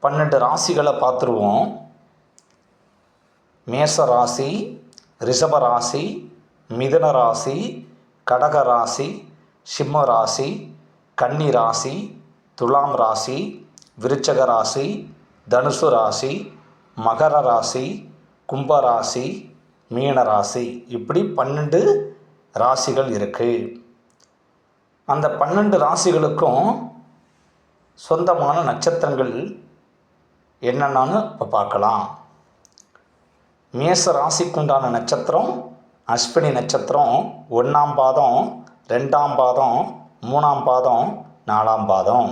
12 ராசிகளை பார்த்துருவோம். மேச ராசி, ரிஷப ராசி, மிதுன ராசி, கடக ராசி, சிம்ம ராசி, கன்னி ராசி, துலாம் ராசி, விருச்சக ராசி, தனுசு ராசி, மகர ராசி, கும்பராசி, மீன ராசி. இப்படி 12 ராசிகள் இருக்குது. அந்த 12 ராசிகளுக்கும் சொந்தமான நட்சத்திரங்கள் என்னென்னு இப்போ பார்க்கலாம். மேச ராசிக்குண்டான நட்சத்திரம் அஸ்வினி நட்சத்திரம் 1ஆம் பாதம், 2ஆம் பாதம், 3ஆம் பாதம், 4ஆம் பாதம்.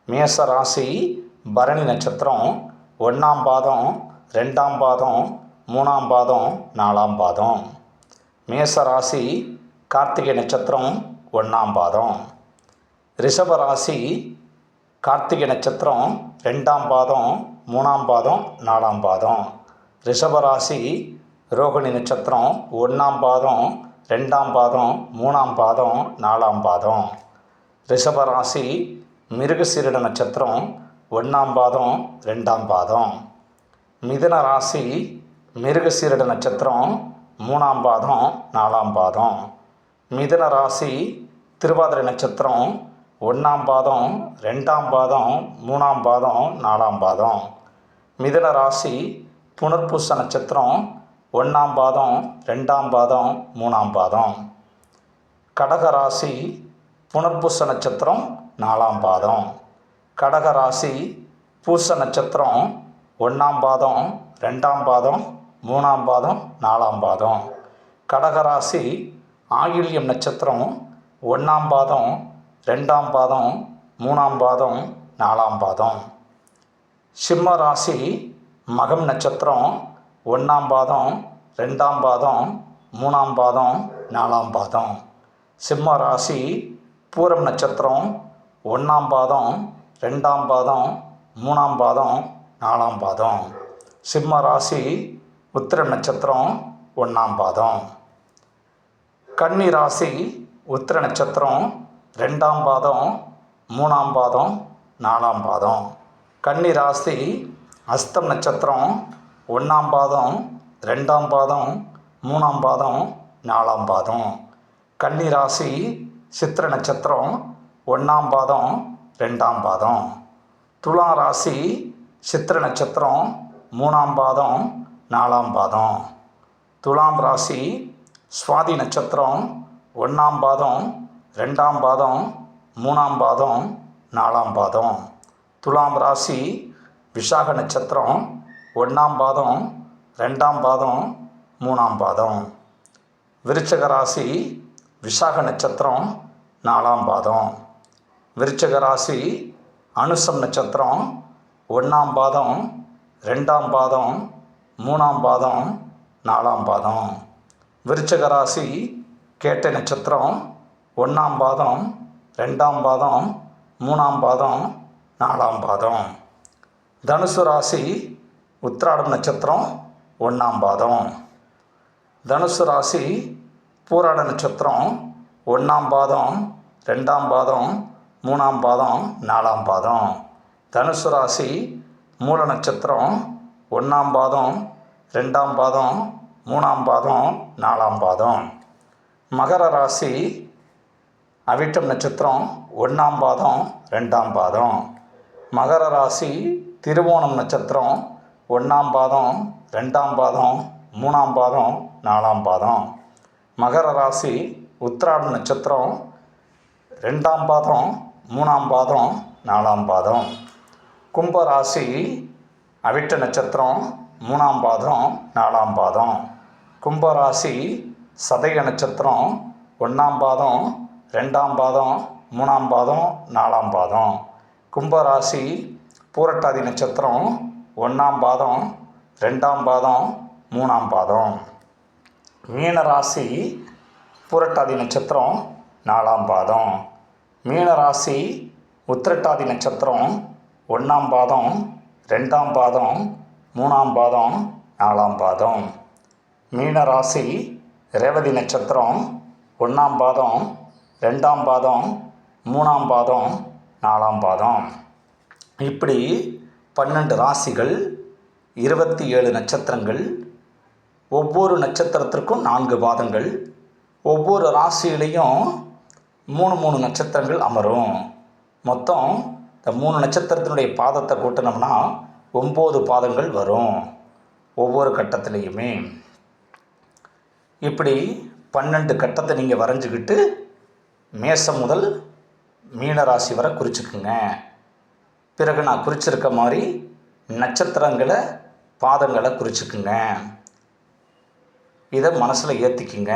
மேச ராசி பரணி நட்சத்திரம் 1ஆம் பாதம், 2ஆம் பாதம், 3ஆம் பாதம், 4ஆம் பாதம். மேச ராசி கார்த்திகை நட்சத்திரம் 1ஆம் பாதம். ரிஷப ராசி கார்த்திகை நட்சத்திரம் 2ஆம் பாதம், 3ஆம் பாதம், 4ஆம் பாதம். ரிஷப ராசி ரோகிணி நட்சத்திரம் 1ஆம் பாதம், 2ஆம் பாதம், 3ஆம் பாதம், 4ஆம் பாதம். ரிஷப ராசி மிருகசீரிட நட்சத்திரம் 1ஆம் பாதம், 2ஆம் பாதம். மிதுன ராசி மிருகசீரிட நட்சத்திரம் 3ஆம் பாதம், 4ஆம் பாதம். மிதுன ராசி திருவாதிரை நட்சத்திரம் 1ஆம் பாதம், 2ஆம் பாதம், 3ஆம் பாதம், 4ஆம் பாதம். மிதுன ராசி புனர்பூச நட்சத்திரம் 1ஆம் பாதம், 2ஆம் பாதம், 3ஆம் பாதம். கடக ராசி புனர்பூச நட்சத்திரம் 4ஆம் பாதம். கடக ராசி பூச நட்சத்திரம் 1ஆம் பாதம், 2ஆம் பாதம், 3ஆம் பாதம், 4ஆம் பாதம். கடக ராசி ஆயில்யம் நட்சத்திரம் 1ஆம் பாதம், 2ஆம் பாதம், 3ஆம் பாதம், 4ஆம் பாதம். சிம்ம ராசி மகம் நட்சத்திரம் 1ஆம் பாதம், 2ஆம் பாதம், 3ஆம் பாதம், 4ஆம் பாதம். சிம்ம ராசி பூரம் நட்சத்திரம் 1ஆம் பாதம், 2ஆம் பாதம், 3ஆம் பாதம், 4ஆம் பாதம். சிம்ம ராசி உத்திரம் நட்சத்திரம் 1ஆம் பாதம். கன்னி ராசி உத்திர நட்சத்திரம் 2ஆம் பாதம், 3ஆம் பாதம், 4ஆம் பாதம். கன்னி ராசி அஸ்தம் நட்சத்திரம் 1ஆம் பாதம், 2ஆம் பாதம், 3ஆம் பாதம், 4ஆம் பாதம். கன்னி ராசி சித்திர நட்சத்திரம் 1ஆம் பாதம், 2ஆம் பாதம். துலா ராசி சித்திர நட்சத்திரம் 3ஆம் பாதம், 4ஆம் பாதம். துலாம் ராசி சுவாதி நட்சத்திரம் 1ஆம் பாதம், 2ஆம் பாதம், 3ஆம் பாதம், 4ஆம் பாதம். துலாம் ராசி விசாக நட்சத்திரம் 1ஆம் பாதம், 2ஆம் பாதம், 3ஆம் பாதம். விருச்சக ராசி விசாக நட்சத்திரம் 4ஆம் பாதம். விருச்சக ராசி அனுசம் நட்சத்திரம் 1ஆம் பாதம், 2ஆம் பாதம், 3ஆம் பாதம், 4ஆம் பாதம். விருச்சக ராசி கேட்டை நட்சத்திரம் 1ஆம் பாதம், 2ஆம் பாதம், 3ஆம் பாதம், 4ஆம் பாதம். தனுசு ராசி உத்திராடம் நட்சத்திரம் 1ஆம் பாதம். தனுசு ராசி பூராட நட்சத்திரம் 1ஆம் பாதம், 2ஆம் பாதம், 3ஆம் பாதம், 4ஆம் பாதம். தனுசு ராசி மூல நட்சத்திரம் 1ஆம் பாதம், 2ஆம் பாதம், 3ஆம் பாதம், 4ஆம் பாதம். மகர ராசி அவிட்டம் நட்சத்திரம் 1ஆம் பாதம், 2ஆம் பாதம். மகர ராசி திருவோணம் நட்சத்திரம் 1ஆம் பாதம், 2ஆம் பாதம், 3ஆம் பாதம், 4ஆம் பாதம். மகர ராசி உத்திராடம் நட்சத்திரம் 2ஆம் பாதம், 3ஆம் பாதம், 4ஆம் பாதம். கும்பராசி அவிட்ட நட்சத்திரம் 3ஆம் பாதம், 4ஆம் பாதம். கும்பராசி சதய நட்சத்திரம் 1ஆம் பாதம், 2ஆம் பாதம், 3ஆம் பாதம், 4ஆம் பாதம். கும்பராசி பூரட்டாதி நட்சத்திரம் 1ஆம் பாதம், 2ஆம் பாதம், 3ஆம் பாதம். மீன ராசி பூரட்டாதி நட்சத்திரம் 4ஆம் பாதம். மீன ராசி உத்திரட்டாதி நட்சத்திரம் 1ஆம் பாதம், 2ஆம் பாதம், 3ஆம் பாதம், 4ஆம் பாதம். மீன ராசி ரேவதி நட்சத்திரம் 1ஆம் பாதம், 2ஆம் பாதம், 3ஆம் பாதம், 4ஆம் பாதம். இப்படி 12 ராசிகள், 27 நட்சத்திரங்கள், ஒவ்வொரு நட்சத்திரத்திற்கும் 4 பாதங்கள், ஒவ்வொரு ராசியிலையும் 3 நட்சத்திரங்கள் அமரும். மொத்தம் இந்த 3 நட்சத்திரத்தினுடைய பாதத்தை கூட்டினோம்னா 9 பாதங்கள் வரும் ஒவ்வொரு கட்டத்திலையுமே. இப்படி 12 கட்டத்தை நீங்கள் வரைஞ்சிக்கிட்டு மேசம் முதல் மீன ராசி வரை குறிச்சுக்குங்க. பிறகு நான் குறிச்சிருக்க மாதிரி நட்சத்திரங்களை, பாதங்களை குறிச்சுக்குங்க. இதை மனசில் ஏற்றிக்குங்க.